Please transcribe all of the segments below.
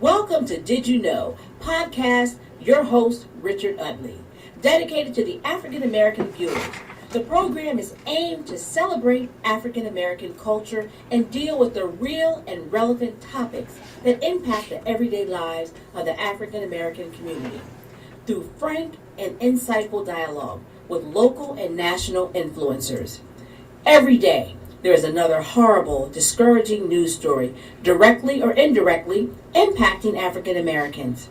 Welcome to Did You Know? Podcast, your host, Richard Utley, dedicated to the African American viewers. The program is aimed to celebrate African American culture and deal with the real and relevant topics that impact the everyday lives of the African American community through frank and insightful dialogue with local and national influencers. Every day, there is another horrible, discouraging news story, directly or indirectly, impacting African Americans.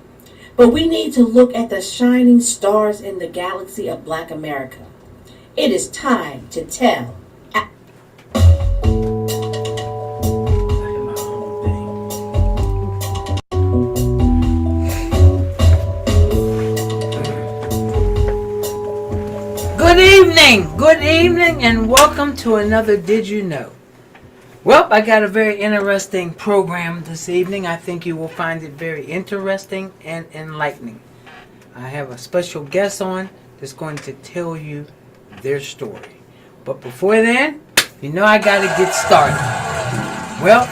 But we need to look at the shining stars in the galaxy of Black America. It is time to tell. Good evening, and welcome to another Did You Know? Well, I got a very interesting program this evening. I think you will find it very interesting and enlightening. I have a special guest on that's going to tell you their story. But before then, you know I got to get started. Well,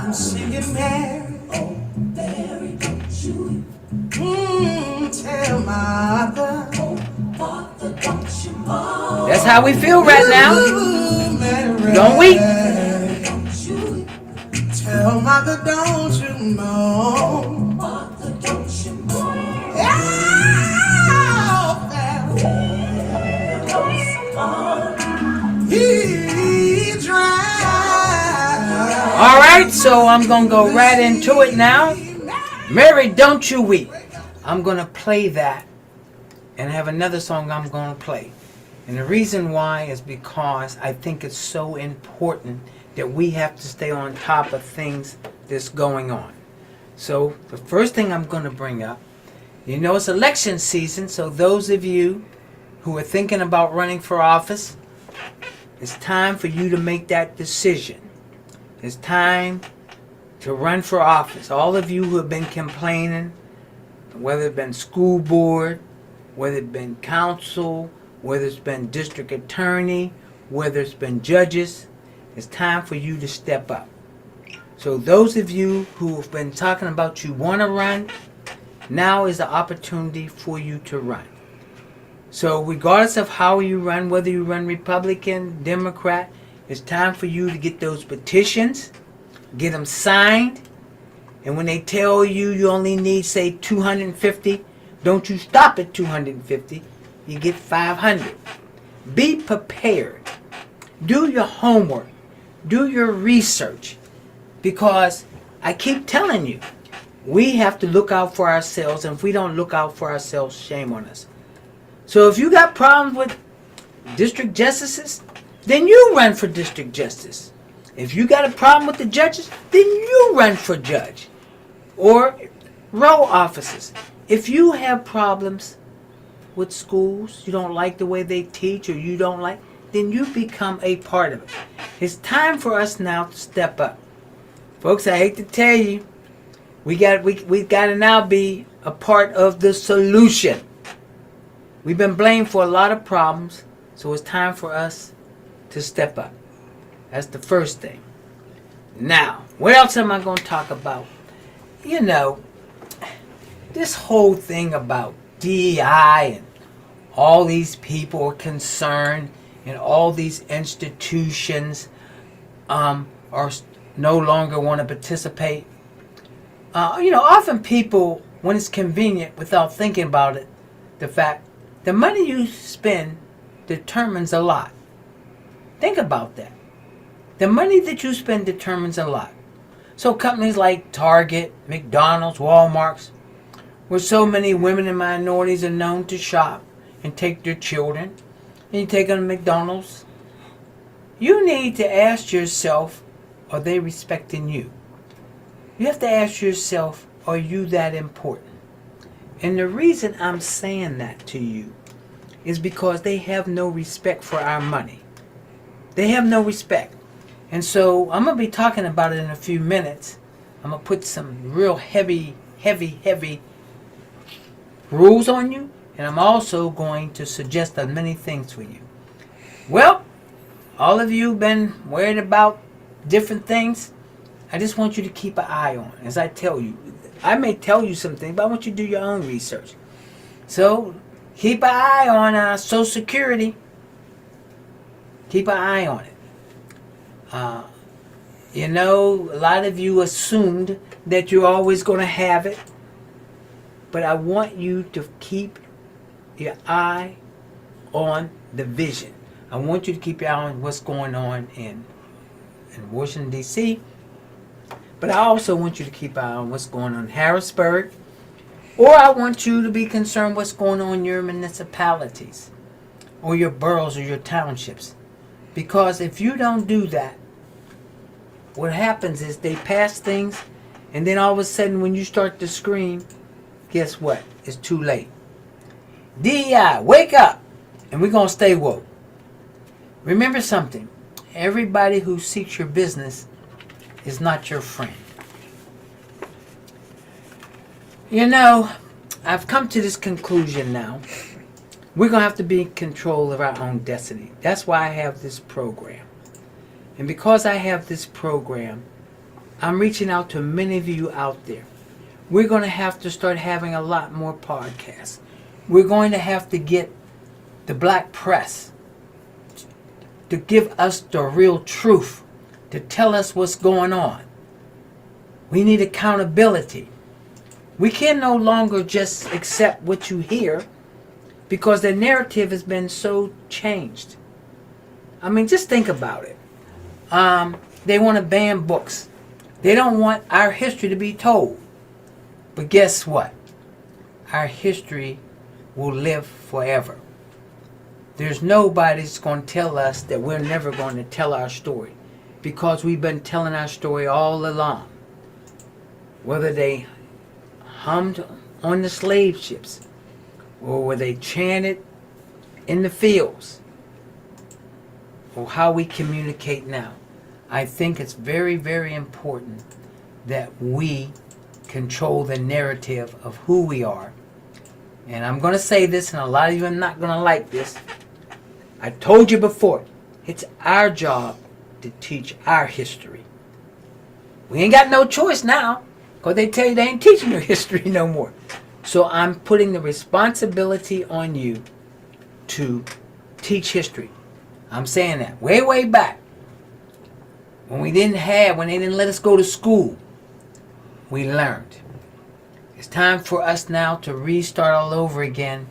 I'm singing Mary, oh Mary, don't you tell Martha, oh Martha, don't you moan. That's how we feel right now. Mary, Don't we? Don't you tell Martha, don't you moan. Martha, don't you moan. He drowned. All right, so I'm going to go right into it now. Mary, don't you weep. I'm going to play that and have another song I'm going to play. And the reason why is because I think it's so important that we have to stay on top of things that's going on. So the first thing I'm going to bring up, you know it's election season, so those of you who are thinking about running for office, it's time for you to make that decision. It's time to run for office. All of you who have been complaining, whether it's been school board, whether it's been council, whether it's been district attorney, whether it's been judges, it's time for you to step up. So those of you who have been talking about you want to run, now is the opportunity for you to run. So regardless of how you run, whether you run Republican, Democrat, it's time for you to get those petitions, get them signed, and when they tell you you only need, say, 250, don't you stop at 250, you get 500. Be prepared. Do your homework. Do your research. Because I keep telling you, we have to look out for ourselves, and if we don't look out for ourselves, shame on us. So if you got problems with district justices, then you run for district justice. If you got a problem with the judges, then you run for judge or row officers. If you have problems with schools, you don't like the way they teach, or you don't like, then you become a part of it. It's time for us now to step up. Folks, I hate to tell you, we got to now be a part of the solution. We've been blamed for a lot of problems, so it's time for us to step up. That's the first thing. Now, what else am I going to talk about? You know, this whole thing about DEI and all these people are concerned and all these institutions are no longer want to participate. Often people, when it's convenient, without thinking about it, the fact the money you spend determines a lot. Think about that. The money that you spend determines a lot. So companies like Target, McDonald's, Walmart's, where so many women and minorities are known to shop and take their children, and you take them to McDonald's, you need to ask yourself, are they respecting you? You have to ask yourself, are you that important? And the reason I'm saying that to you is because they have no respect for our money. They have no respect. And so I'm going to be talking about it in a few minutes. I'm going to put some real heavy rules on you. And I'm also going to suggest many things for you. Well, all of you been worried about different things. I just want you to keep an eye on, as I tell you. I may tell you something, but I want you to do your own research. So keep an eye on Social Security. Keep an eye on it. A lot of you assumed that you're always going to have it. But I want you to keep your eye on the vision. I want you to keep your eye on what's going on in Washington, D.C. But I also want you to keep an eye on what's going on in Harrisburg. Or I want you to be concerned what's going on in your municipalities or your boroughs or your townships. Because if you don't do that, what happens is they pass things, and then all of a sudden when you start to scream, guess what? It's too late. DEI, wake up! And we're going to stay woke. Remember something. Everybody who seeks your business is not your friend. I've come to this conclusion now. We're going to have to be in control of our own destiny. That's why I have this program. And because I have this program, I'm reaching out to many of you out there. We're going to have to start having a lot more podcasts. We're going to have to get the black press to give us the real truth, to tell us what's going on. We need accountability. We can no longer just accept what you hear because the narrative has been so changed. I mean, just think about it. They want to ban books. They don't want our history to be told. But guess what? Our history will live forever. There's nobody that's going to tell us that we're never going to tell our story, because we've been telling our story all along. Whether they hummed on the slave ships or whether they chanted in the fields or how we communicate now, I think it's very, very important that we control the narrative of who we are. And I'm going to say this, and a lot of you are not going to like this. I told you before, it's our job to teach our history. We ain't got no choice now, because they tell you they ain't teaching your history no more. So I'm putting the responsibility on you to teach history. I'm saying that way, way back. When they didn't let us go to school, we learned. It's time for us now to restart all over again.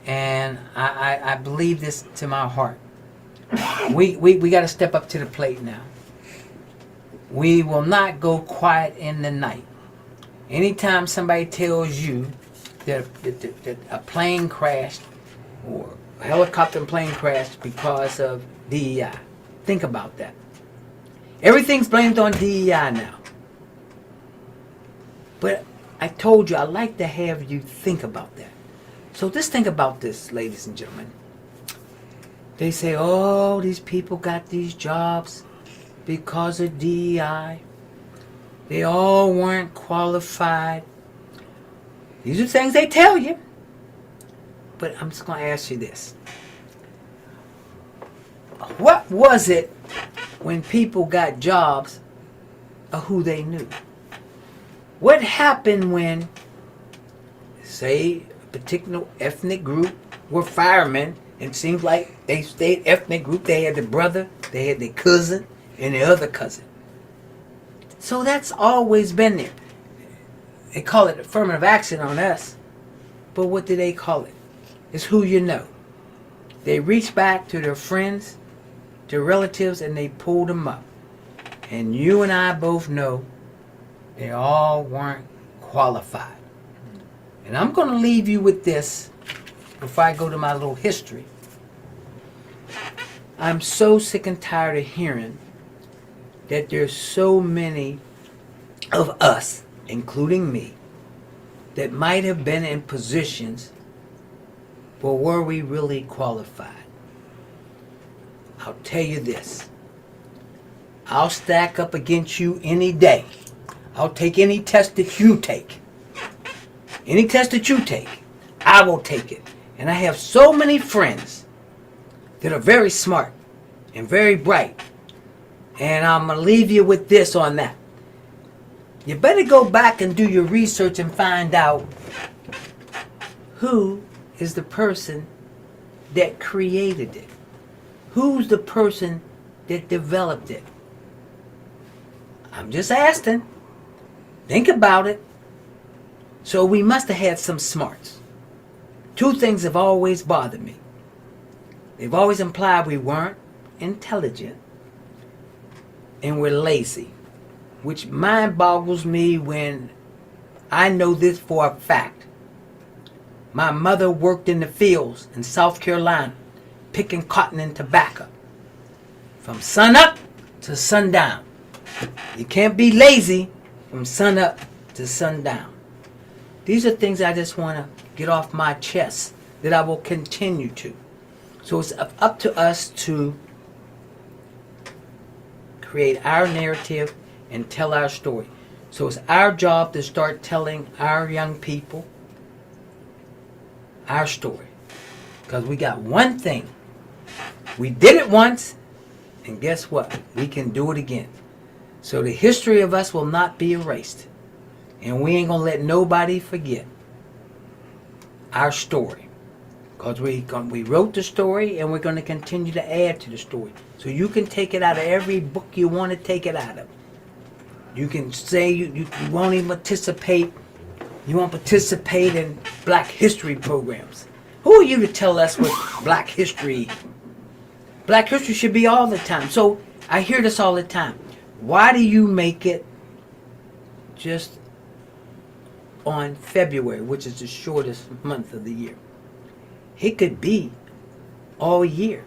And I believe this to my heart. We got to step up to the plate now. We will not go quiet in the night. Anytime somebody tells you that a plane crashed or a helicopter and plane crashed because of DEI, think about that. Everything's blamed on DEI now. But I told you, I like to have you think about that. So just think about this, ladies and gentlemen. They say, oh, these people got these jobs because of DEI. They all weren't qualified. These are things they tell you. But I'm just going to ask you this. What was it when people got jobs of who they knew? What happened when, say, particular ethnic group were firemen. It seems like they stayed ethnic group. They had the brother, they had their cousin, and the other cousin. So that's always been there. They call it affirmative action on us. But what do they call it? It's who you know. They reach back to their friends, their relatives, and they pull them up. And you and I both know they all weren't qualified. And I'm going to leave you with this before I go to my little history. I'm so sick and tired of hearing that there's so many of us, including me, that might have been in positions, but were we really qualified? I'll tell you this. I'll stack up against you any day. I'll take any test that you take. Any test that you take, I will take it. And I have so many friends that are very smart and very bright. And I'm going to leave you with this on that. You better go back and do your research and find out who is the person that created it. Who's the person that developed it? I'm just asking. Think about it. So we must have had some smarts. Two things have always bothered me. They've always implied we weren't intelligent and we're lazy, which mind boggles me when I know this for a fact. My mother worked in the fields in South Carolina, picking cotton and tobacco from sun up to sundown. You can't be lazy from sun up to sundown. These are things I just want to get off my chest that I will continue to. So it's up to us to create our narrative and tell our story. So it's our job to start telling our young people our story. Because we got one thing. We did it once, and guess what? We can do it again. So the history of us will not be erased. And we ain't going to let nobody forget our story. Because we wrote the story and we're going to continue to add to the story. So you can take it out of every book you want to take it out of. You can say you won't even participate. You won't participate in black history programs. Who are you to tell us what black history? Black history should be all the time. So I hear this all the time. Why do you make it just on February, which is the shortest month of the year? It could be all year.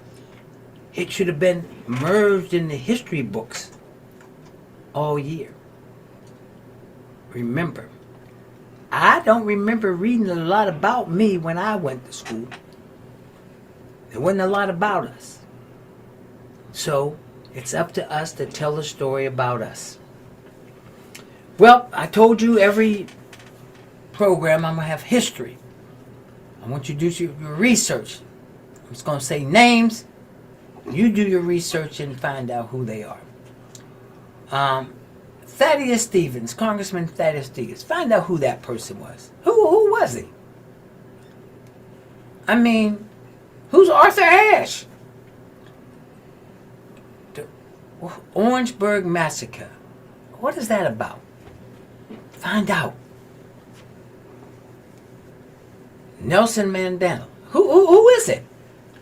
It should have been merged in the history books all year. Remember, I don't remember reading a lot about me when I went to school. There wasn't a lot about us. So it's up to us to tell the story about us. Well, I told you every program I'm going to have history. I want you to do your research. I'm just going to say names. You do your research and find out who they are. Thaddeus Stevens, Congressman Thaddeus Stevens. Find out who that person was. Who was he? I mean, who's Arthur Ashe? The Orangeburg Massacre. What is that about? Find out. Nelson Mandela. Who is it?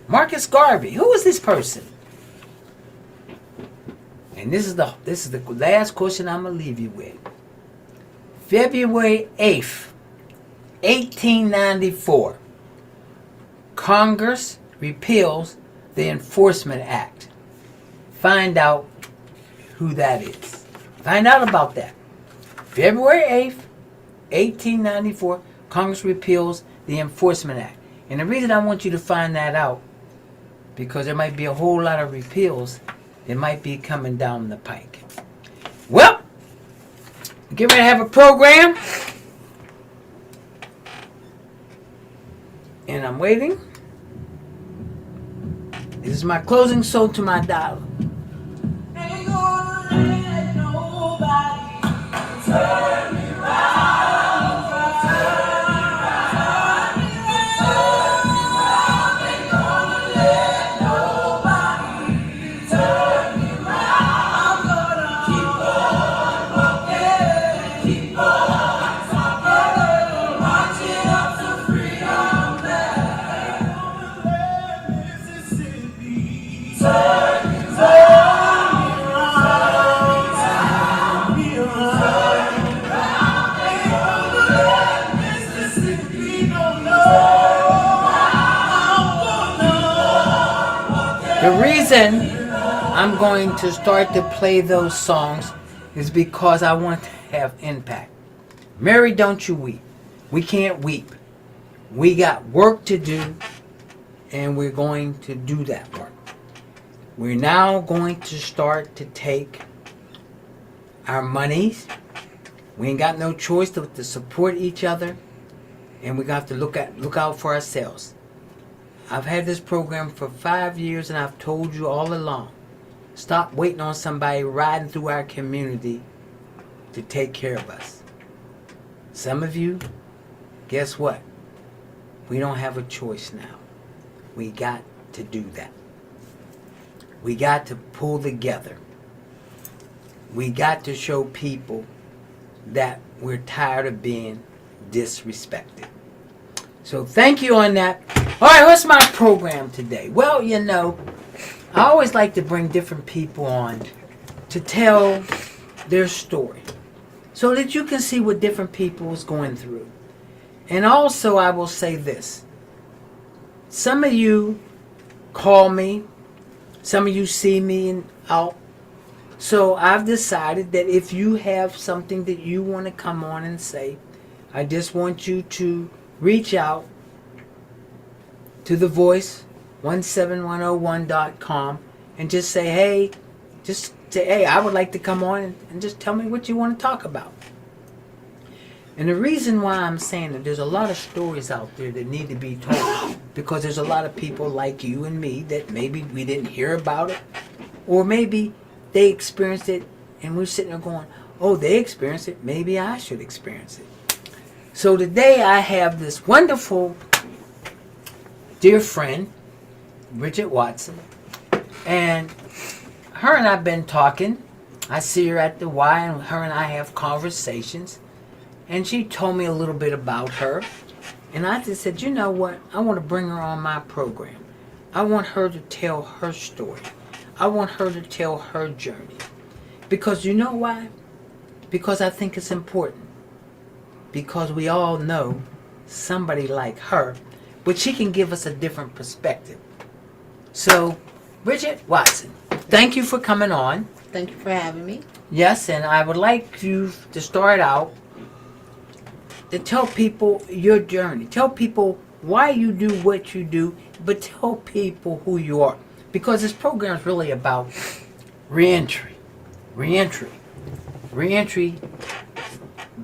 Marcus Garvey. Who is this person? And this is the last question I'm gonna leave you with. February 8th, 1894. Congress repeals the Enforcement Act. Find out who that is. Find out about that. February 8th, 1894, Congress repeals the Enforcement Act. And the reason I want you to find that out, because there might be a whole lot of repeals that might be coming down the pike. Well, get ready to have a program. And I'm waiting. This is my closing song to my dollar. Ain't gonna let nobody turn me round, turn me round. The reason I'm going to start to play those songs is because I want to have impact. Mary, don't you weep. We can't weep. We got work to do, and we're going to do that work. We're now going to start to take our monies. We ain't got no choice to support each other, and we got to look out for ourselves. I've had this program for 5 years, and I've told you all along, stop waiting on somebody riding through our community to take care of us. Some of you, guess what? We don't have a choice now. We got to do that. We got to pull together. We got to show people that we're tired of being disrespected. So thank you on that. All right, what's my program today? Well, you know, I always like to bring different people on to tell their story so that you can see what different people is going through. And also, I will say this. Some of you call me. Some of you see me out. So I've decided that if you have something that you want to come on and say, I just want you to reach out to the voice 17101.com and just say, hey, I would like to come on and just tell me what you want to talk about. And the reason why I'm saying that there's a lot of stories out there that need to be told, because there's a lot of people like you and me that maybe we didn't hear about it, or maybe they experienced it and we're sitting there going, oh, they experienced it, maybe I should experience it. So today I have this wonderful dear friend, Bridget Watson, and her and I've been talking. I see her at the Y, and her and I have conversations. And she told me a little bit about her. And I just said, you know what? I want to bring her on my program. I want her to tell her story. I want her to tell her journey. Because you know why? Because I think it's important. Because we all know somebody like her, but she can give us a different perspective. So, Bridget Watson, thank you for coming on. Thank you for having me. Yes, and I would like you to start out to tell people your journey. Tell people why you do what you do, but tell people who you are. Because this program is really about reentry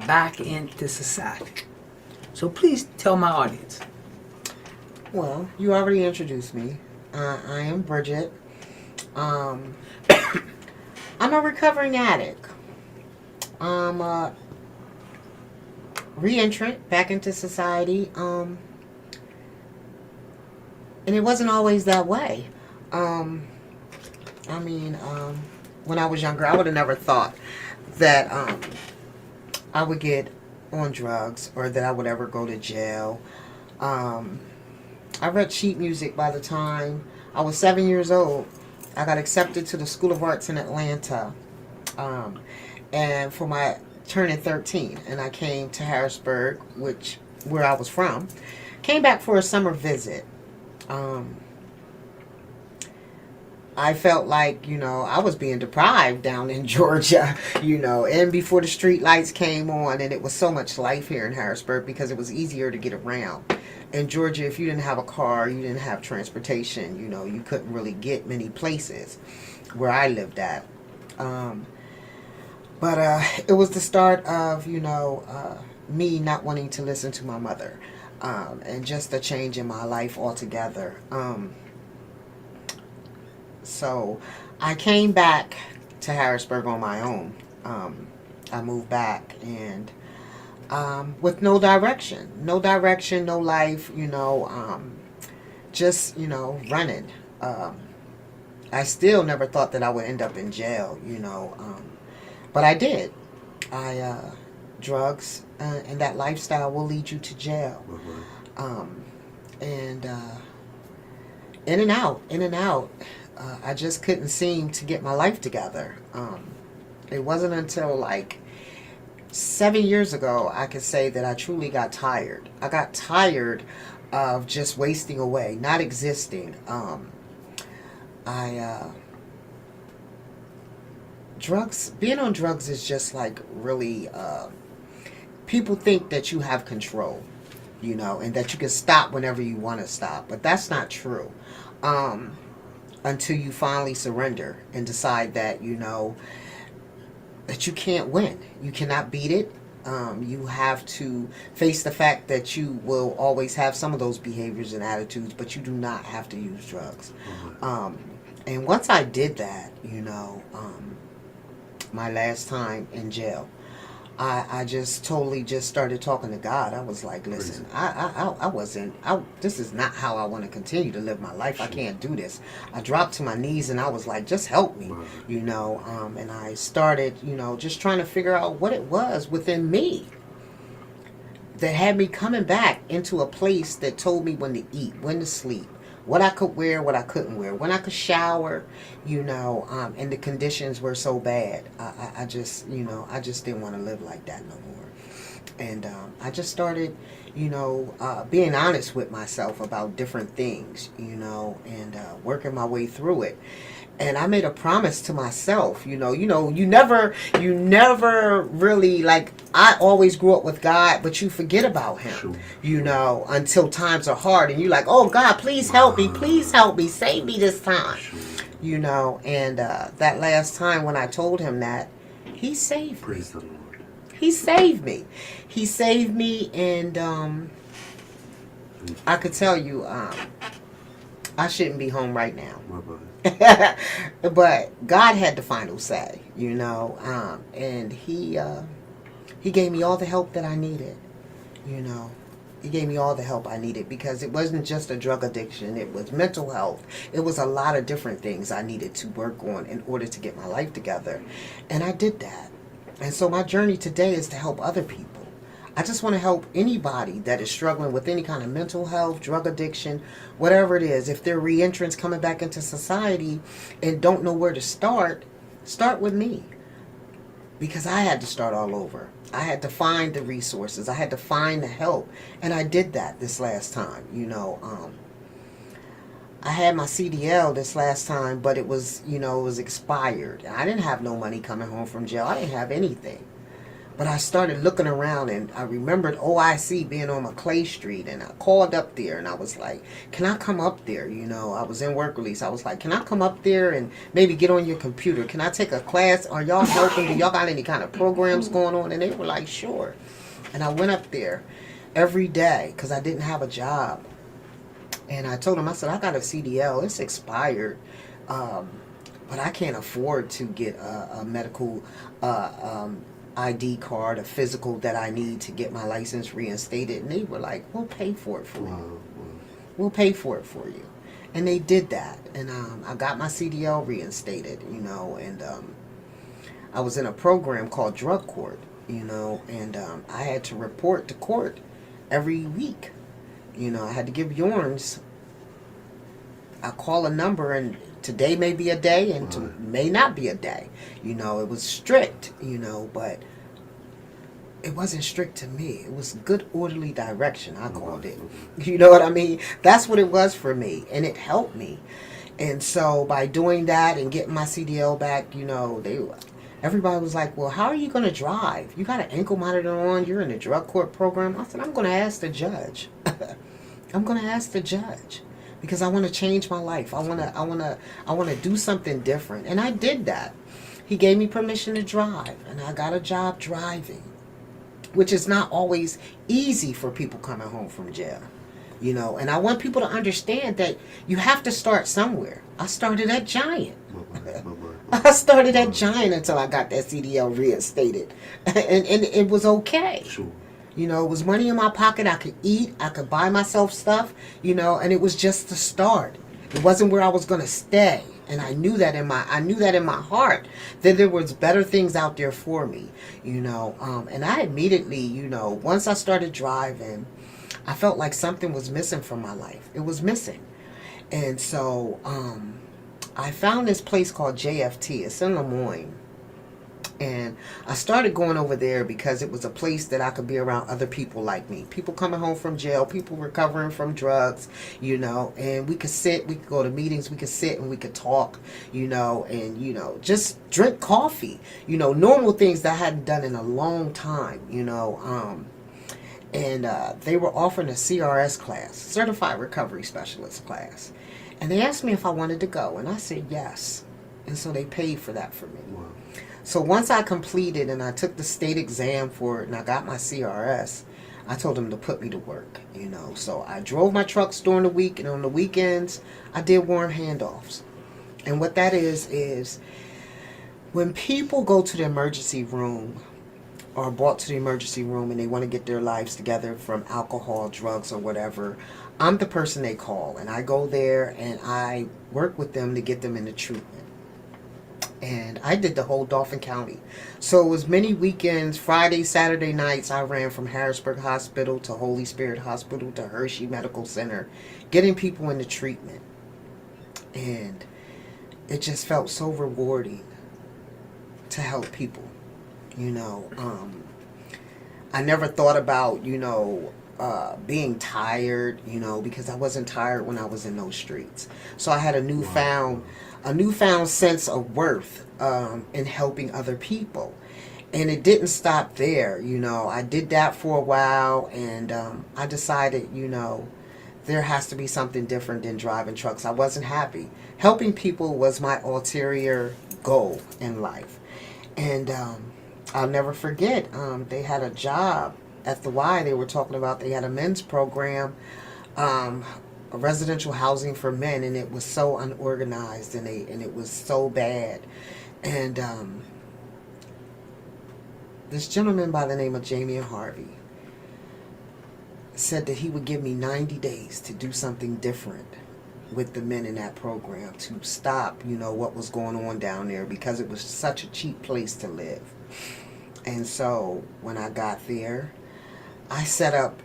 back into society. So please tell my audience. Well, you already introduced me. I am Bridget. I'm a recovering addict. I'm a reentrant back into society. And it wasn't always that way. When I was younger, I would have never thought that I would get on drugs or that I would ever go to jail. I read sheet music by the time I was 7 years old. I got accepted to the School of Arts in Atlanta, and for my turning 13, and I came to Harrisburg, where I was from. Came back for a summer visit. I felt like, I was being deprived down in Georgia, and before the street lights came on, and it was so much life here in Harrisburg because it was easier to get around. In Georgia, if you didn't have a car, you didn't have transportation, you couldn't really get many places where I lived at. But it was the start of, me not wanting to listen to my mother, and just a change in my life altogether. So I came back to Harrisburg on my own. I moved back and with no direction, no life, just, running. I still never thought that I would end up in jail, but I did. Drugs and that lifestyle will lead you to jail. And in and out. I just couldn't seem to get my life together. It wasn't until like 7 years ago I could say that I truly got tired. I got tired of just wasting away, not existing. I drugs, being on drugs is just like really, people think that you have control, you know, and that you can stop whenever you want to stop, but that's not true. Until you finally surrender and decide that, you know, that you can't win, you cannot beat it. You have to face the fact that you will always have some of those behaviors and attitudes, but you do not have to use drugs. And once I did that, you know, my last time in jail, I just totally just started talking to God. I was like, listen, this is not how I want to continue to live my life. I can't do this. I dropped to my knees and I was like, just help me, you know. And I started, you know, just trying to figure out what it was within me that had me coming back into a place that told me when to eat, when to sleep, what I could wear, what I couldn't wear, when I could shower, you know, and the conditions were so bad. I just, you know, I just didn't want to live like that no more. And I just started, you know, being honest with myself about different things, you know, and working my way through it. And I made a promise to myself, you never really, like, I always grew up with God, but you forget about him, you know, until times are hard. And you're like, oh, God, please help me, save me this time, you know. And that last time when I told him that, he saved me. Praise the Lord. He saved me. He saved me, and I could tell you, I shouldn't be home right now. But God had the final say, you know, and he gave me all the help that I needed, you know. He gave me all the help I needed, because it wasn't just a drug addiction. It was mental health. It was a lot of different things I needed to work on in order to get my life together. And I did that. And so my journey today is to help other people. I just want to help anybody that is struggling with any kind of mental health, drug addiction, whatever it is. If they're reentrants coming back into society and don't know where to start with me. Because I had to start all over. I had to find the resources. I had to find the help. And I did that this last time, you know. I had my CDL this last time, but it was, you know, it was expired. I didn't have no money coming home from jail. I didn't have anything. But I started looking around, and I remembered OIC being on McClay Street, and I called up there, and I was like, can I come up there? You know, I was in work release. I was like, can I come up there and maybe get on your computer? Can I take a class? Are y'all helping? Do y'all got any kind of programs going on? And they were like, sure. And I went up there every day because I didn't have a job. And I told them, I said, I got a CDL. It's expired. But I can't afford to get a medical ID card, a physical that I need to get my license reinstated. And they were like, we'll pay for it for you. We'll pay for it for you. And they did that. And I got my CDL reinstated, you know. And I was in a program called Drug Court, you know. And I had to report to court every week. You know, I had to give yarns. I call a number, and today may be a day, and may not be a day. You know, it was strict, you know, but it wasn't strict to me. It was good, orderly direction, I called it. You know what I mean? That's what it was for me, and it helped me. And so by doing that and getting my CDL back, you know, everybody was like, well, how are you going to drive? You got an ankle monitor on. You're in the drug court program. I said, I'm going to ask the judge. I'm going to ask the judge because I want to change my life. I want to do something different. And I did that. He gave me permission to drive, and I got a job driving, which is not always easy for people coming home from jail. You know, and I want people to understand that you have to start somewhere. I started at Giant. I started at Giant until I got that CDL reinstated. And it was okay. Sure. You know, it was money in my pocket. I could eat. I could buy myself stuff, you know, and it was just the start. It wasn't where I was going to stay. And I knew that in my heart that there was better things out there for me, you know. And I immediately, you know, once I started driving, I felt like something was missing from my life. It was missing. And so I found this place called JFT. It's in Lemoyne. And I started going over there because it was a place that I could be around other people like me. People coming home from jail, people recovering from drugs, and we could sit, we could go to meetings, we could sit and we could talk, and, just drink coffee, normal things that I hadn't done in a long time, and they were offering a CRS class, Certified Recovery Specialist class. And they asked me if I wanted to go, and I said yes. And so they paid for that for me. Wow. So once I completed and I took the state exam for it and I got my CRS, I told them to put me to work, So I drove my trucks during the week, and on the weekends, I did warm handoffs. And what that is when people go to the emergency room or brought to the emergency room and they want to get their lives together from alcohol, drugs, or whatever, I'm the person they call. And I go there and I work with them to get them into treatment. And I did the whole Dauphin County. So it was many weekends, Friday, Saturday nights, I ran from Harrisburg Hospital to Holy Spirit Hospital to Hershey Medical Center, getting people into treatment. And it just felt so rewarding to help people. I never thought about, being tired, because I wasn't tired when I was in those streets. So I had a newfound sense of worth in helping other people. And it didn't stop there, I did that for a while, and I decided, there has to be something different than driving trucks. I wasn't happy. Helping people was my ulterior goal in life. And I'll never forget, they had a job at the Y. They were talking about, they had a men's program, a residential housing for men, and it was so unorganized, and it was so bad. And this gentleman by the name of Jamie Harvey said that he would give me 90 days to do something different with the men in that program, to stop, what was going on down there, because it was such a cheap place to live. And so when I got there, I set up,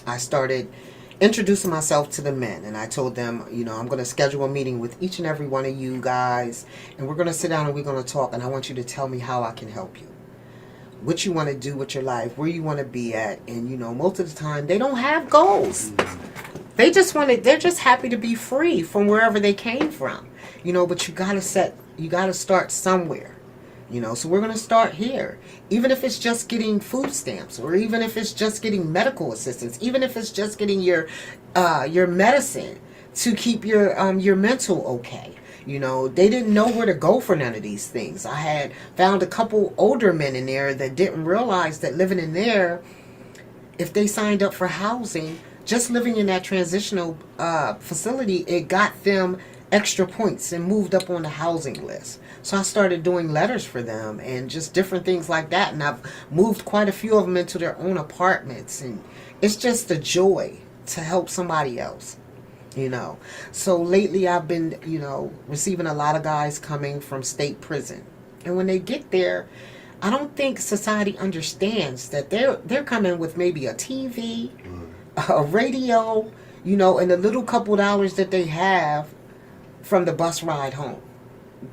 I started introducing myself to the men, and I told them, I'm going to schedule a meeting with each and every one of you guys, and we're going to sit down and we're going to talk, and I want you to tell me how I can help you, what you want to do with your life, where you want to be at. And most of the time they don't have goals. They're just happy to be free from wherever they came from, but you got to start somewhere. So we're going to start here. Even if it's just getting food stamps, or even if it's just getting medical assistance, even if it's just getting your medicine to keep your mental okay. They didn't know where to go for none of these things. I had found a couple older men in there that didn't realize that living in there, if they signed up for housing, just living in that transitional facility, it got them extra points and moved up on the housing list. So I started doing letters for them and just different things like that. And I've moved quite a few of them into their own apartments. And it's just a joy to help somebody else, So lately I've been, receiving a lot of guys coming from state prison. And when they get there, I don't think society understands that they're coming with maybe a TV, a radio, and a little couple dollars that they have from the bus ride home.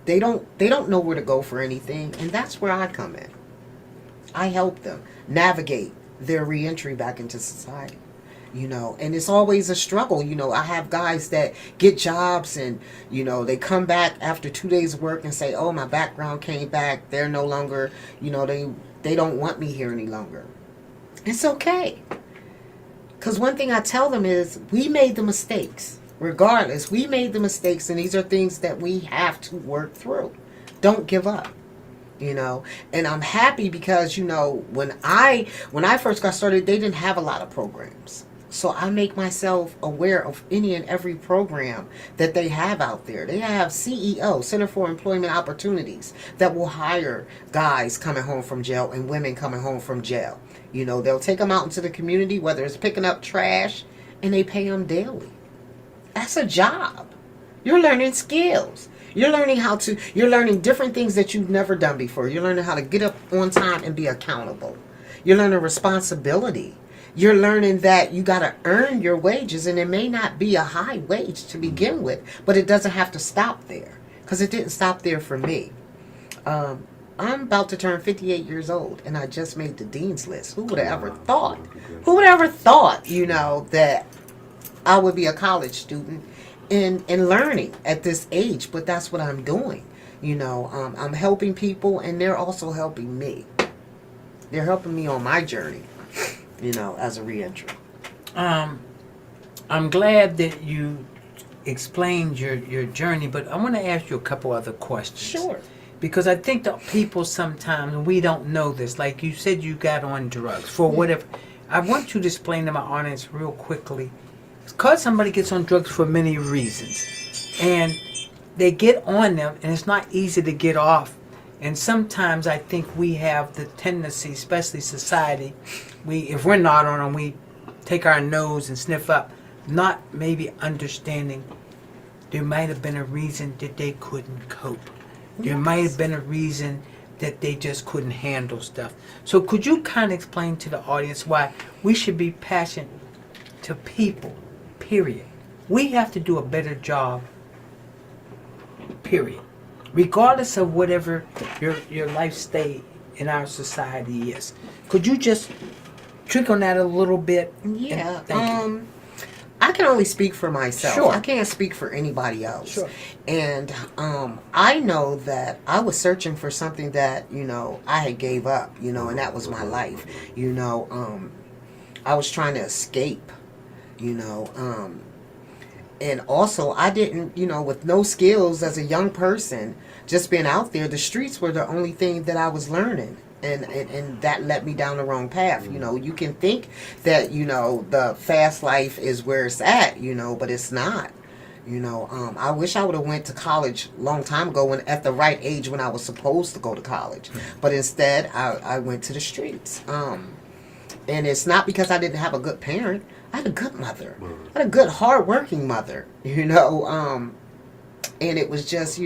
They don't know where to go for anything, and that's where I come in. I help them navigate their reentry back into society, and it's always a struggle. I have guys that get jobs, and they come back after 2 days of work and say, oh, my background came back, they're no longer, they don't want me here any longer. It's okay, because one thing I tell them is, we made the mistakes. Regardless, we made the mistakes, and these are things that we have to work through. Don't give up, And I'm happy because, when I first got started, they didn't have a lot of programs. So I make myself aware of any and every program that they have out there. They have CEO, Center for Employment Opportunities, that will hire guys coming home from jail and women coming home from jail. They'll take them out into the community, whether it's picking up trash, and they pay them daily. That's a job. You're learning skills. You're learning different things that you've never done before. You're learning how to get up on time and be accountable. You're learning responsibility. You're learning that you got to earn your wages, and it may not be a high wage to begin with, but it doesn't have to stop there, because it didn't stop there for me. I'm about to turn 58 years old, and I just made the dean's list. Who would have ever thought? Who would have ever thought, that I would be a college student and learning at this age? But that's what I'm doing. I'm helping people, and they're also helping me. They're helping me on my journey, as a reentry. I'm glad that you explained your journey, but I want to ask you a couple other questions. Sure. Because I think that people sometimes, we don't know this. Like you said, you got on drugs for whatever. I want you to explain to my audience real quickly. Because somebody gets on drugs for many reasons. And they get on them, and it's not easy to get off. And sometimes I think we have the tendency, especially society, if we're not on them, we take our nose and sniff up, not maybe understanding there might have been a reason that they couldn't cope. There might have been a reason that they just couldn't handle stuff. So could you kind of explain to the audience why we should be passionate to people, period? We have to do a better job, period. Regardless of whatever your life state in our society is. Could you just trick on that a little bit? Yeah. Thank you. I can only speak for myself. Sure. I can't speak for anybody else. Sure. And I know that I was searching for something that, I had gave up, and that was my life. I was trying to escape, and also I didn't, with no skills as a young person, just being out there, the streets were the only thing that I was learning. And that led me down the wrong path. You can think that, the fast life is where it's at, but it's not. I wish I would have went to college a long time ago at the right age when I was supposed to go to college. But instead, I went to the streets. And it's not because I didn't have a good parent. I had a good mother. I had a good, hard-working mother, and it was just,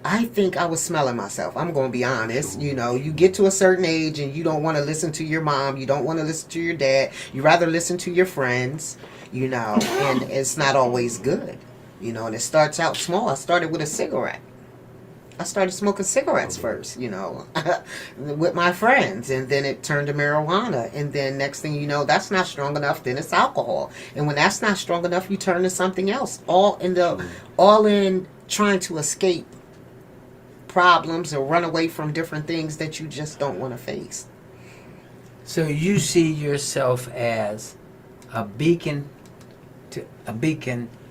I think I was smelling myself. I'm going to be honest. You get to a certain age and you don't want to listen to your mom. You don't want to listen to your dad. You rather listen to your friends, and it's not always good, and it starts out small. I started with a cigarette. I started smoking cigarettes first, with my friends, and then it turned to marijuana, and then next thing you know, that's not strong enough, then it's alcohol, and when that's not strong enough, you turn to something else, all in trying to escape problems or run away from different things that you just don't want to face. So you see yourself as a beacon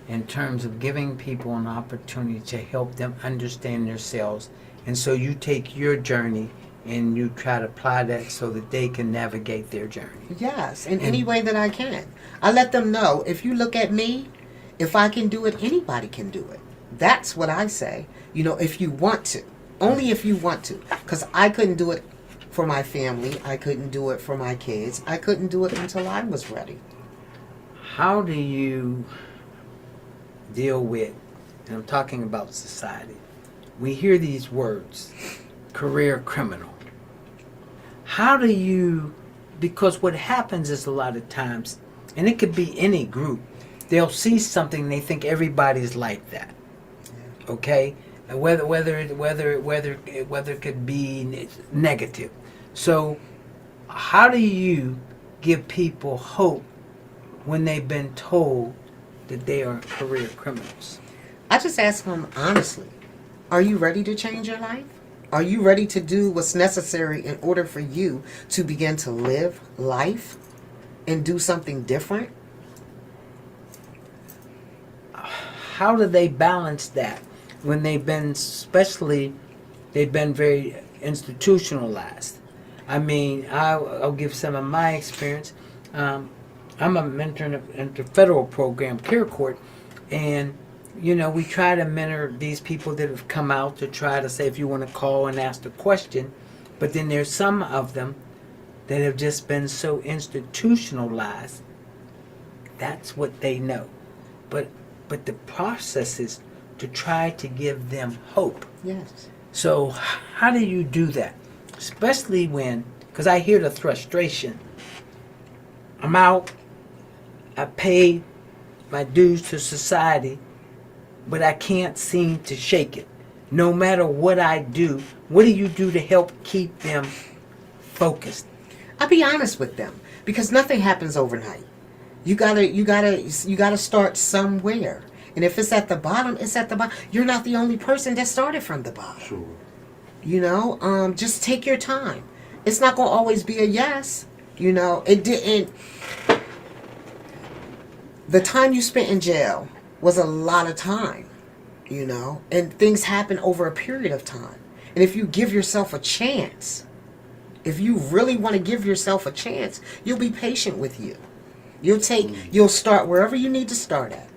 in terms of giving people an opportunity to help them understand themselves. And so you take your journey and you try to apply that so that they can navigate their journey. Yes, in any way that I can. I let them know, if you look at me, if I can do it, anybody can do it. That's what I say. If you want to. Only if you want to. Because I couldn't do it for my family. I couldn't do it for my kids. I couldn't do it until I was ready. How do you deal with, and I'm talking about society, we hear these words, career criminal. How do you, because what happens is a lot of times, and it could be any group, they'll see something and they think everybody's like that. Okay? Whether it could be negative. So how do you give people hope when they've been told that they are career criminals? I just ask them honestly, are you ready to change your life? Are you ready to do what's necessary in order for you to begin to live life and do something different? How do they balance that when they've been very institutionalized? I mean, I'll give some of my experience. I'm a mentor in the federal program, Care Court, and we try to mentor these people that have come out to try to say if you want to call and ask a question, but then there's some of them that have just been so institutionalized. That's what they know, but the process is to try to give them hope. Yes. So how do you do that? Especially because I hear the frustration. I'm out, I pay my dues to society, but I can't seem to shake it. no matter what I do, what do you do to help keep them focused? I'll be honest with them because nothing happens overnight. You gotta start somewhere. And if it's at the bottom, it's at the bottom. You're not the only person that started from the bottom. Sure. You know, just take your time. It's not gonna always be a yes. You know, it didn't. The time you spent in jail was a lot of time. You know, and things happen over a period of time. And if you give yourself a chance, if you really want to give yourself a chance, you'll be patient with you. You'll start wherever you need to start at.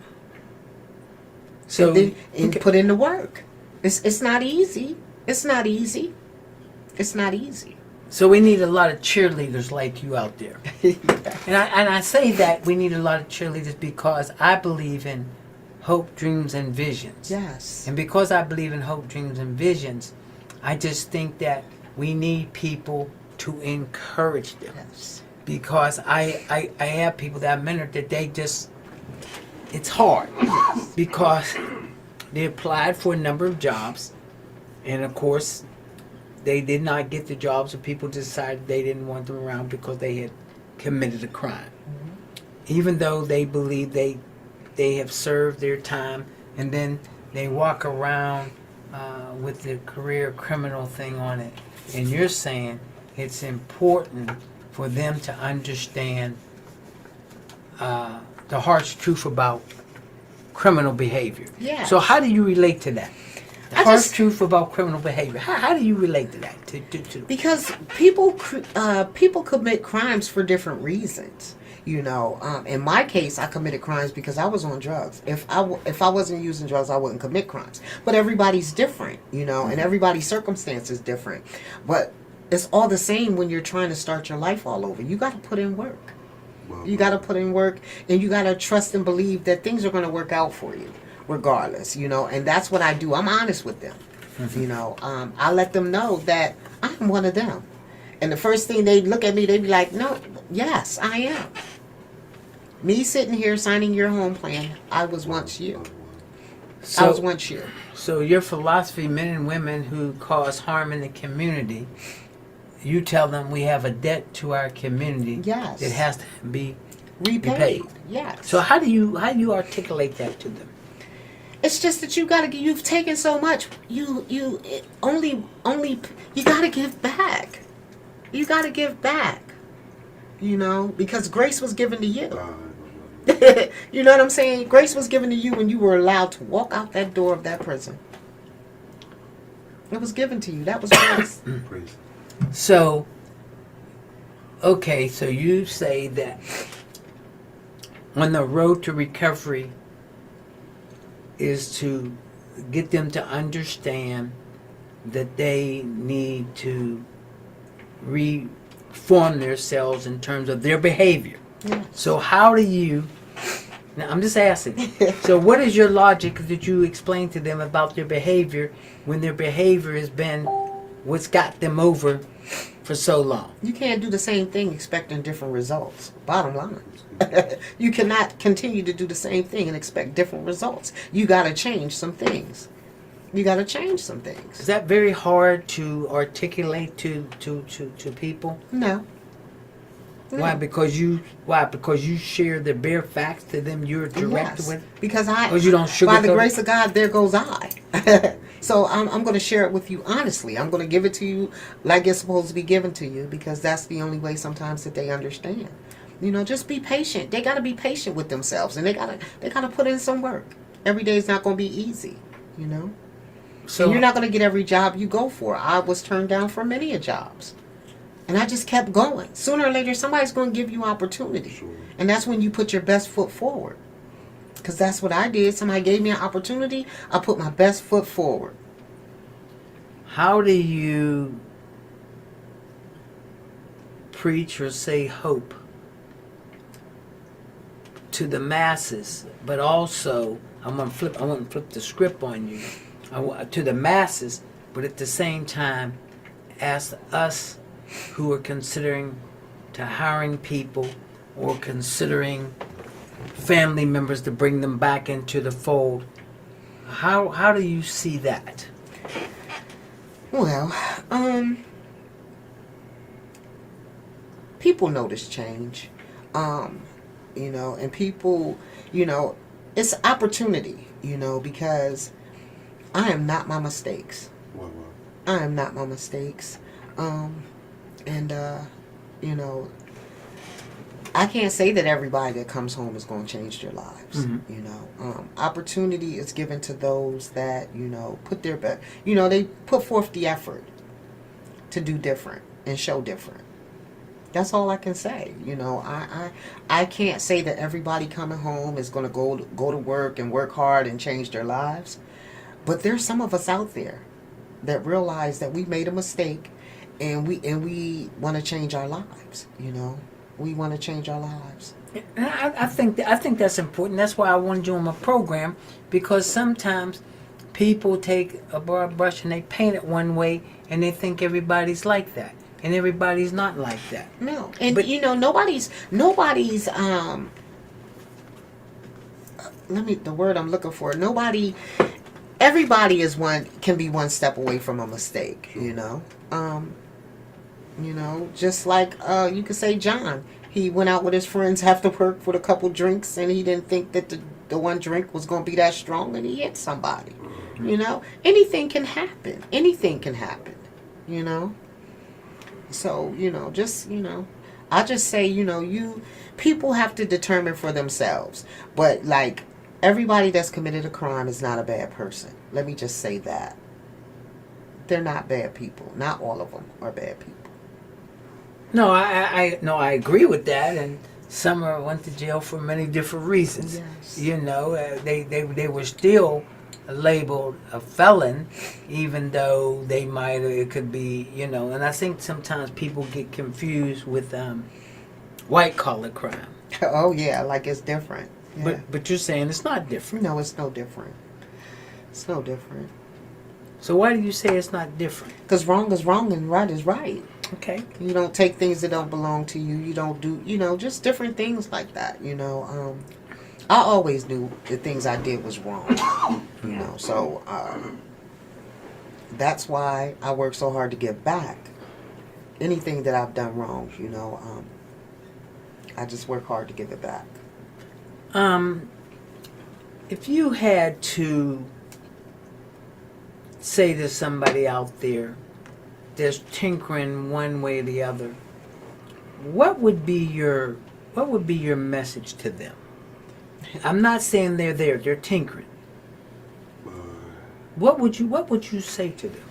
So And put in the work. It's not easy. It's not easy. It's not easy. So we need a lot of cheerleaders like you out there. And I say that we need a lot of cheerleaders because I believe in hope, dreams, and visions. Yes. And because I believe in hope, dreams, and visions, I just think that we need people to encourage them. Yes. Because I have people that I mentored that they just, it's hard. Because they applied for a number of jobs, and of course, they did not get the jobs, or people decided they didn't want them around because they had committed a crime. Even though they believe they have served their time, and then they walk around with the career criminal thing on it. And you're saying it's important for them to understand the harsh truth about criminal behavior. Yeah. So how do you relate to that? The I harsh just- truth about criminal behavior. How do you relate to that? To Because people commit crimes for different reasons. You know, in my case, I committed crimes because I was on drugs. If I wasn't using drugs, I wouldn't commit crimes. But everybody's different, you know, and everybody's circumstance is different. But it's all the same when you're trying to start your life all over. You got to put in work. You got to put in work, and you got to trust and believe that things are going to work out for you, regardless, you know. And that's what I do. I'm honest with them. You know, I let them know that I'm one of them. And the first thing they look at me, they be like, "No, yes, I am." Me sitting here signing your home plan, I was once you. I was once you. So your philosophy, men and women who cause harm in the community, you tell them we have a debt to our community. Yes. It has to be Repaid. repaid. Yes. So how do you articulate that to them? It's just that you've taken so much. You gotta give back. You gotta give back. You know, because grace was given to you. You know what I'm saying? Grace was given to you when you were allowed to walk out that door of that prison. It was given to you. That was grace. Praise. So, okay, so you say that on the road to recovery is to get them to understand that they need to reform themselves in terms of their behavior. Yeah. So how do you, now I'm just asking, so what is your logic that you explain to them about their behavior when their behavior has been what's got them over for so long? You can't do the same thing expecting different results. Bottom line. You cannot continue to do the same thing and expect different results. You got to change some things. You got to change some things. Is that very hard to articulate to people? No. Why? Because you share the bare facts to them. You're direct Yes, with. because Or you don't by the sugarcoat grace it? of God, there goes I. So I'm going to share it with you honestly. I'm going to give it to you like it's supposed to be given to you, because that's the only way sometimes that they understand. You know, just be patient. They got to be patient with themselves, and they got to put in some work. Every day is not going to be easy, you know. So And you're not going to get every job you go for. I was turned down for many a jobs. And I just kept going. Sooner or later, somebody's going to give you opportunity. Sure. And that's when you put your best foot forward. Because that's what I did. Somebody gave me an opportunity. I put my best foot forward. how do you preach or say hope to the masses, but also I want to flip the script on you. To the masses, but at the same time, ask us who are considering to hiring people or considering family members to bring them back into the fold. How do you see that? Well, people notice change. And people, it's opportunity, because I am not my mistakes. Wow. I am not my mistakes. And I can't say that everybody that comes home is going to change their lives. Opportunity is given to those that, put their best, they put forth the effort to do different and show different. That's all I can say. I can't say that everybody coming home is going to go to work and work hard and change their lives. But there's some of us out there that realize that we made a mistake, and we want to change our lives. We want to change our lives. And I think that's important. That's why I wanted you on my program, because sometimes people take a broad brush and they paint it one way, and they think everybody's like that. And everybody's not like that. No, and but, nobody's. The word I'm looking for. Everybody can be one step away from a mistake. Just like you could say John. He went out with his friends after work with a couple drinks, and he didn't think that the one drink was going to be that strong, and he hit somebody. Anything can happen. Anything can happen. So, I just say, people have to determine for themselves. But, like, everybody that's committed a crime is not a bad person. Let me just say that. They're not bad people. Not all of them are bad people. No, I agree with that. And some went to jail for many different reasons. Yes. They were still labeled a felon, even though it could be, and I think sometimes people get confused with white collar crime. Oh yeah, like it's different. Yeah. But you're saying it's not different. No, it's no different. It's no different. So why do you say it's not different? Because wrong is wrong and right is right. Okay. You don't take things that don't belong to you. You don't do, just different things like that. I always knew the things I did was wrong. So that's why I work so hard to give back. Anything that I've done wrong, I just work hard to give it back. If you had to say to somebody out there that's tinkering one way or the other, what would be your message to them? I'm not saying they're tinkering. What would you say to them?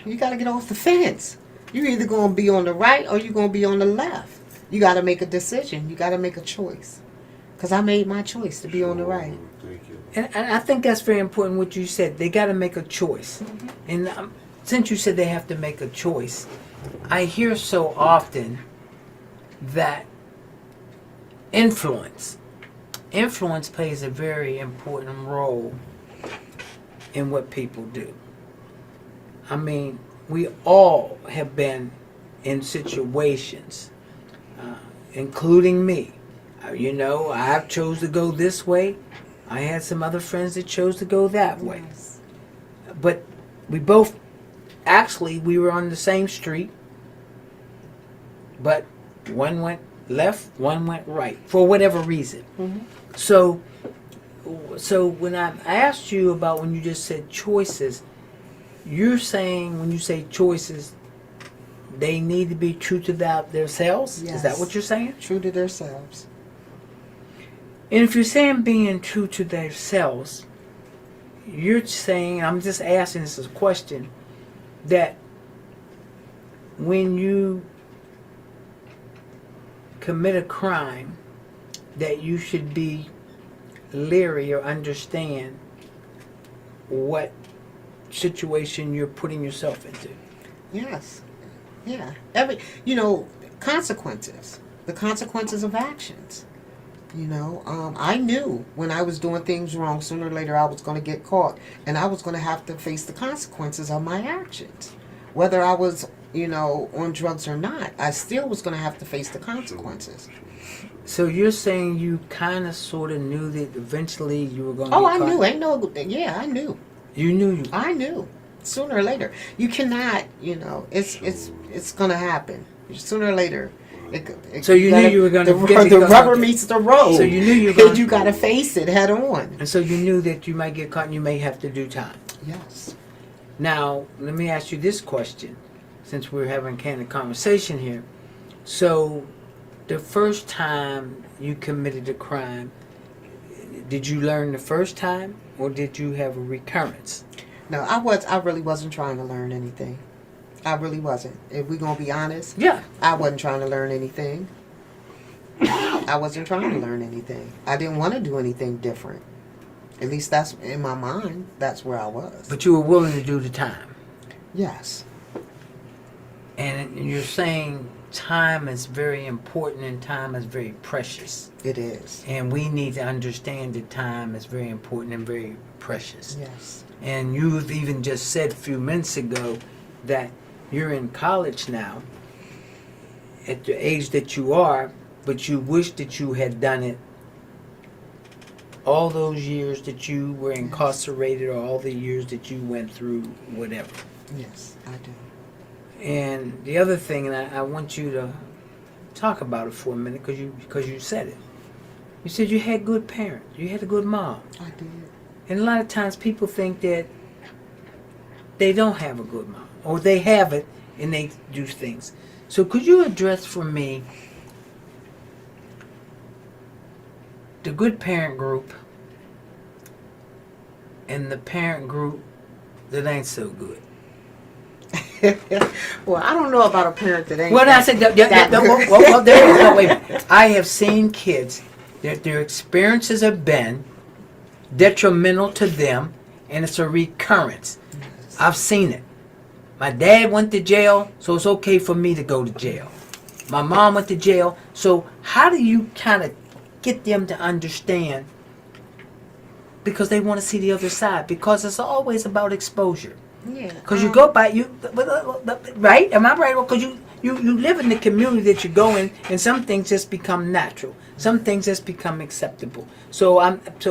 You got to get off the fence. You're either going to be on the right or you're going to be on the left. You got to make a decision. You got to make a choice. Because I made my choice to be on the right. Thank you. And I think that's very important what you said. They got to make a choice. Mm-hmm. And since you said they have to make a choice, I hear so often that influence plays a very important role in what people do. I mean, we all have been in situations, including me. I chose to go this way. I had some other friends that chose to go that way. Yes. But we both, we were on the same street, but one went left, one went right, for whatever reason. Mm-hmm. So when I asked you about when you just said choices, you're saying when you say choices, they need to be true to themselves? Yes. Is that what you're saying? True to themselves. And if you're saying being true to themselves, you're saying, I'm just asking this as a question, that when you commit a crime, that you should be leery or understand what situation you're putting yourself into. Yes. Yeah. Consequences. The consequences of actions. I knew when I was doing things wrong, sooner or later I was going to get caught. And I was going to have to face the consequences of my actions. Whether I was, on drugs or not, I still was going to have to face the consequences. So you're saying you kind of sort of knew that eventually you were going to Oh, get I caught? knew. I knew. Sooner or later, you cannot. It's gonna happen. Sooner or later. So you knew you were going to the rubber meets the road. So you knew you were and going. you got to face it head on. And so you knew that you might get caught and you may have to do time. Yes. Now let me ask you this question, since we're having kind of conversation here. So, the first time you committed a crime, did you learn the first time, or did you have a recurrence? No, I really wasn't trying to learn anything. I really wasn't. If we're gonna be honest, Yeah. I wasn't trying to learn anything. I wasn't trying to learn anything. I didn't want to do anything different. At least that's in my mind. That's where I was. But you were willing to do the time. Yes. And you're saying time is very important and time is very precious. It is. And we need to understand that time is very important and very precious. Yes. And you've even just said a few minutes ago that you're in college now at the age that you are, but you wish that you had done it all those years that you were incarcerated, or all the years that you went through whatever. Yes, I do. And the other thing, and I want you to talk about it for a minute, because you said it. You said you had good parents. You had a good mom. I did. And a lot of times people think that they don't have a good mom, or they have it and they do things. So could you address for me the good parent group and the parent group that ain't so good? Well, I don't know about a parent that ain't. Well, I said, well, there you go. Wait a minute. I have seen kids that their experiences have been detrimental to them, and it's a recurrence. I've seen it. My dad went to jail, so it's okay for me to go to jail. My mom went to jail. So how do you kind of get them to understand? Because they want to see the other side. Because it's always about exposure. Yeah. Because you go by, right? Am I right? Because you live in the community that you go in, and some things just become natural. Some things just become acceptable. So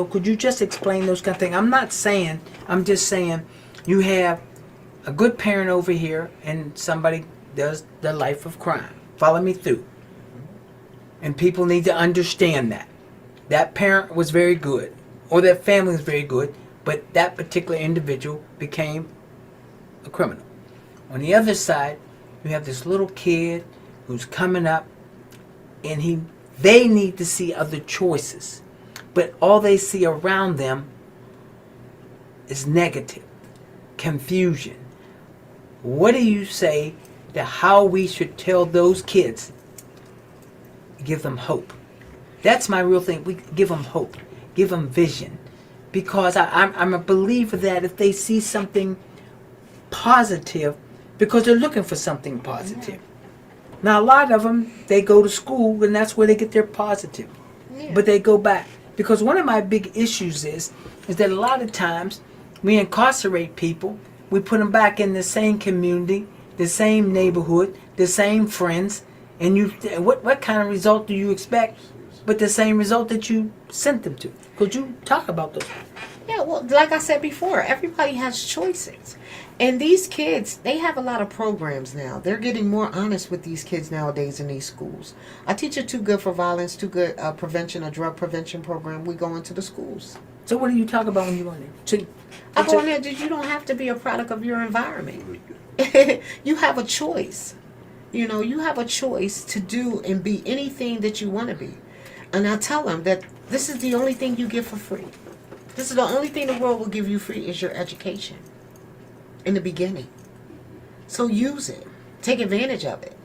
could you just explain those kind of things? I'm just saying you have a good parent over here and somebody does the life of crime. Follow me through. And people need to understand that. That parent was very good, or that family was very good, but that particular individual became a criminal. On the other side, you have this little kid who's coming up, and they need to see other choices. But all they see around them is negative, confusion. What do you say to how we should tell those kids, give them hope? That's my real thing. We give them hope, give them vision. Because I'm a believer that if they see something positive, because they're looking for something positive. Now, a lot of them, they go to school, and that's where they get their positive. Yeah. But they go back. Because one of my big issues is that a lot of times we incarcerate people, we put them back in the same community, the same neighborhood, the same friends, and what kind of result do you expect but the same result that you sent them to? Could you talk about those? Yeah, well, like I said before, everybody has choices. And these kids, they have a lot of programs now. They're getting more honest with these kids nowadays in these schools. I teach a Too Good for Violence, Too Good prevention, a drug prevention program. We go into the schools. So what do you talk about when you go in there? I go in there that you don't have to be a product of your environment. You have a choice. You have a choice to do and be anything that you want to be. And I tell them that this is the only thing you get for free. This is the only thing the world will give you free is your education. In the beginning. So use it. Take advantage of it.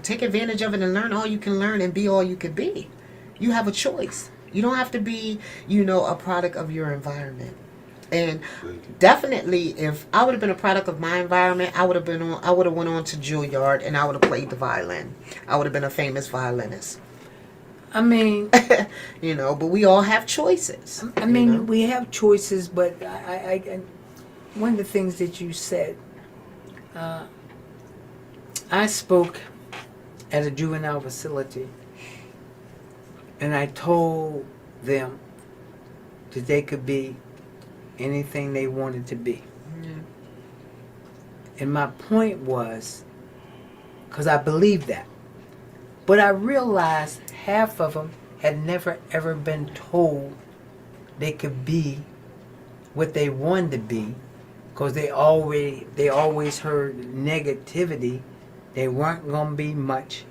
Take advantage of it and learn all you can learn and be all you can be. You have a choice. You don't have to be, a product of your environment. And definitely, if I would have been a product of my environment, I would have went on to Juilliard and I would have played the violin. I would have been a famous violinist. I mean, but we all have choices. I mean, we have choices, but I one of the things that you said, I spoke at a juvenile facility, and I told them that they could be anything they wanted to be. And my point was, because I believed that. But I realized half of them had never ever been told they could be what they wanted to be, because they always heard negativity. They weren't going to be much,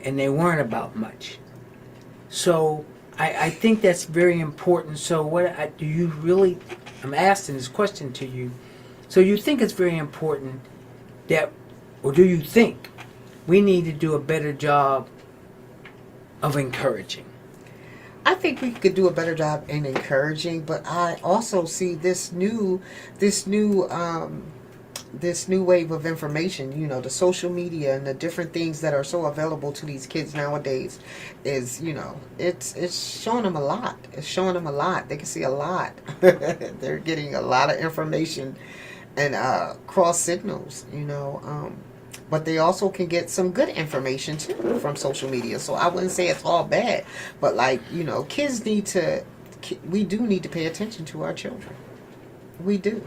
and they weren't about much. So I think that's very important. So do you really, I'm asking this question to you, so you think it's very important that, or do you think we need to do a better job of encouraging? I think we could do a better job in encouraging, but I also see this new wave of information, the social media and the different things that are so available to these kids nowadays is, it's showing them a lot. It's showing them a lot. They can see a lot. They're getting a lot of information and cross signals, but they also can get some good information too from social media. So I wouldn't say it's all bad, but kids we do need to pay attention to our children. We do.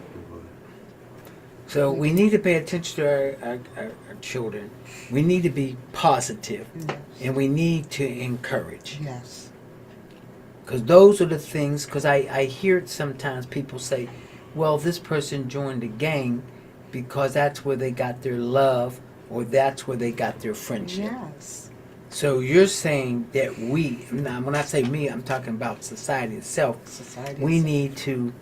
So we need to pay attention to our children. We need to be positive, Yes. and we need to encourage. Yes. Because those are the things, because I hear it sometimes people say, well, this person joined the gang because that's where they got their love, or that's where they got their friendship. Yes. So you're saying that now when I say me, I'm talking about society itself. We need to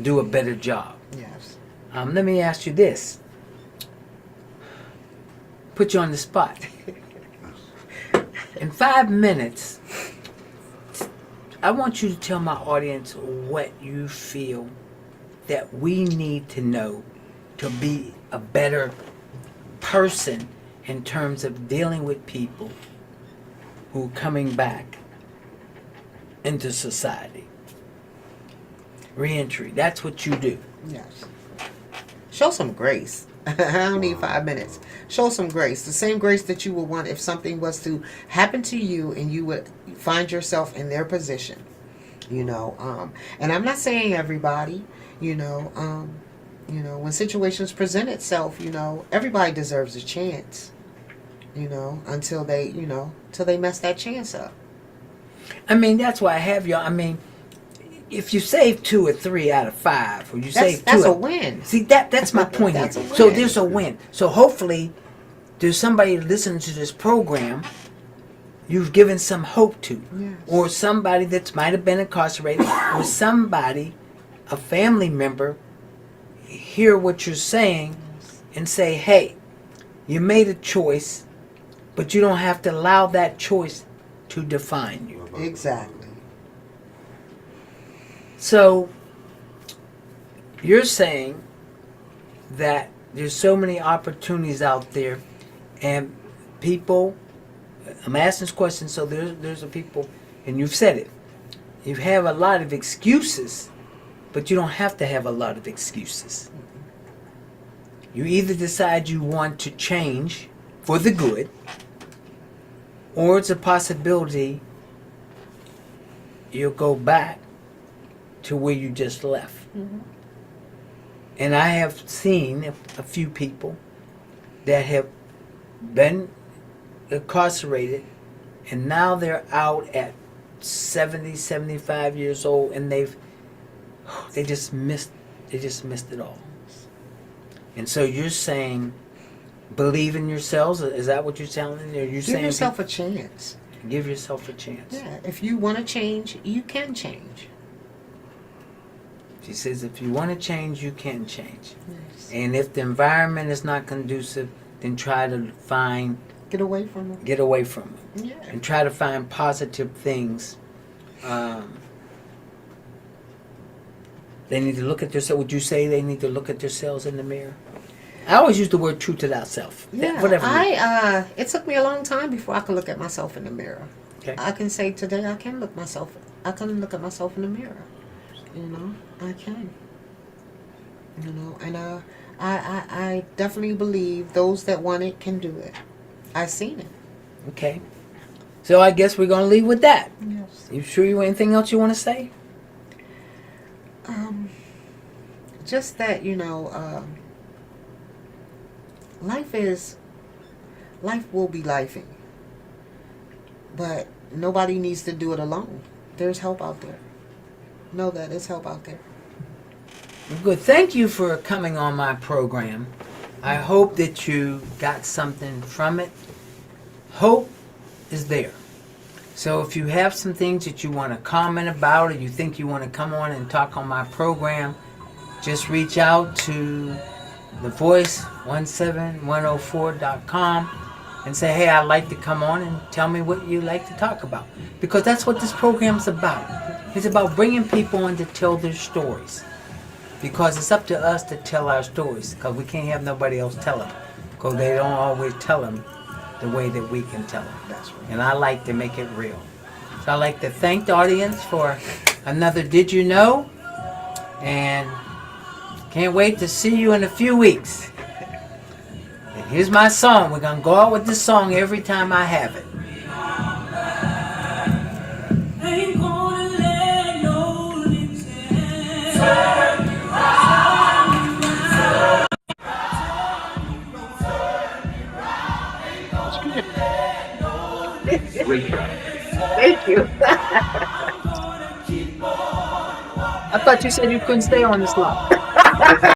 do a better job. Yes. Let me ask you this. Put you on the spot. In 5 minutes, I want you to tell my audience what you feel that we need to know to be a better person in terms of dealing with people who are coming back into society. Reentry, that's what you do. Yes. Show some grace. I don't need 5 minutes. Show some grace. The same grace that you would want if something was to happen to you and you would find yourself in their position. And I'm not saying everybody, when situations present itself, everybody deserves a chance, until they mess that chance up. I mean, that's why I have y'all. I mean, if you save 2 or 3 out of 5, or you save 2, that's a win. See, that's my point here. That's a win. So there's a win. So hopefully, there's somebody listening to this program you've given some hope to, Yes. or somebody that might have been incarcerated, or somebody, a family member, hear what you're saying and say, hey, you made a choice, but you don't have to allow that choice to define you. Exactly. So you're saying that there's so many opportunities out there, and people, I'm asking this question, so there's a people, and you've said it, you have a lot of excuses, but you don't have to have a lot of excuses. You either decide you want to change for the good, or it's a possibility you'll go back to where you just left. Mm-hmm. And I have seen a few people that have been incarcerated, and now they're out at 70, 75 years old, and they just missed it all. And so you're saying, believe in yourselves. Is that what you're telling me? Give yourself a chance. Give yourself a chance. Yeah, if you want to change, you can change. She says, if you want to change, you can change. Yes. And if the environment is not conducive, then try to Get away from it. get away from it. Yeah. And try to find positive things. They need to look at themselves. Would you say they need to look at themselves in the mirror? I always use the word true to thyself. Yeah, Whatever. it took me a long time before I could look at myself in the mirror. Okay. I can say today I can look at myself in the mirror. I can. And I definitely believe those that want it can do it. I've seen it. Okay. So I guess we're going to leave with that. Yes. You sure you anything else you want to say? just that, life will be lifing. But nobody needs to do it alone. There's help out there. Know that there's help out there. Good. Thank you for coming on my program. I hope that you got something from it. Hope is there. So if you have some things that you want to comment about, or you think you want to come on and talk on my program, just reach out to thevoice17104.com and say, hey, I'd like to come on, and tell me what you like to talk about. Because that's what this program's about. It's about bringing people in to tell their stories. Because it's up to us to tell our stories, because we can't have nobody else tell them. Because they don't always tell them the way that we can tell them. That's right. And I like to make it real. So I'd like to thank the audience for another Did You Know? And can't wait to see you in a few weeks. And here's my song. We're going to go out with this song every time I have it. Ain't gonna let nobody Thank you. I thought you said you couldn't stay on this long.